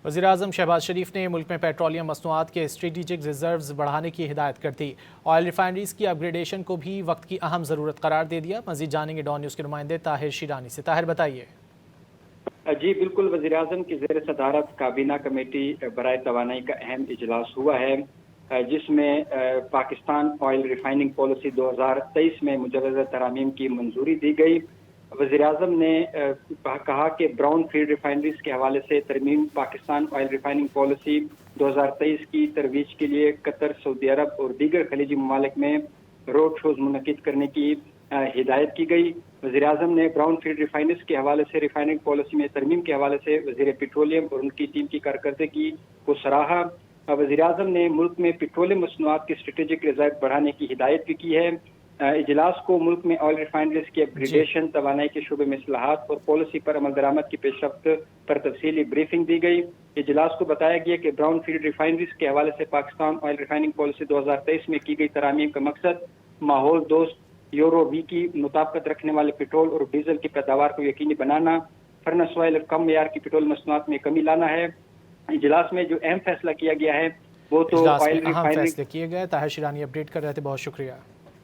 وزیراعظم شہباز شریف نے ملک میں پیٹرولیم مصنوعات کے اسٹریٹجک ریزروز بڑھانے کی ہدایت کر دی۔ آئل ریفائنریز کی اپ گریڈیشن کو بھی وقت کی اہم ضرورت قرار دے دیا۔ مزید جانیں گے ڈان نیوز کے نمائندے طاہر شیرانی سے۔ طاہر بتائیے۔ جی بالکل، وزیراعظم کی زیر صدارت کابینہ کمیٹی برائے توانائی کا اہم اجلاس ہوا ہے، جس میں پاکستان آئل ریفائننگ پالیسی 2023 میں مجوزہ ترامیم کی منظوری دی گئی۔ وزیراعظم نے کہا کہ براؤن فیلڈ ریفائنریز کے حوالے سے ترمیم پاکستان آئل ریفائننگ پالیسی 2023 کی ترویج کے لیے قطر، سعودی عرب اور دیگر خلیجی ممالک میں روڈ شوز منعقد کرنے کی ہدایت کی گئی۔ وزیراعظم نے براؤن فیلڈ ریفائنریز کے حوالے سے ریفائننگ پالیسی میں ترمیم کے حوالے سے وزیر پیٹرولیم اور ان کی ٹیم کی کارکردگی کو سراہا۔ وزیراعظم نے ملک میں پیٹرولیم مصنوعات کی اسٹریٹجک ریزرو بڑھانے کی ہدایت بھی کی ہے۔ اجلاس کو ملک میں آئل ریفائنریز کی اپ گریڈیشن، توانائی کے شعبے میں اصلاحات اور پالیسی پر عمل درآمد کی پیش رفت پر تفصیلی بریفنگ دی گئی۔ اجلاس کو بتایا گیا کہ براؤن فیلڈ ریفائنریز کے حوالے سے پاکستان آئل ریفائننگ پالیسی 2023 میں کی گئی ترامیم کا مقصد ماحول دوست یورو وی کی مطابقت رکھنے والے پیٹرول اور ڈیزل کی پیداوار کو یقینی بنانا، فرنس آئل اور کم معیار کی پیٹرول مصنوعات میں کمی لانا ہے۔ اجلاس میں جو اہم فیصلہ کیا گیا ہے وہ تو آئل ریفائننگ فیصلے کیے گئے۔ طاہر شیرانی اپڈیٹ کر رہے تھے، بہت شکریہ۔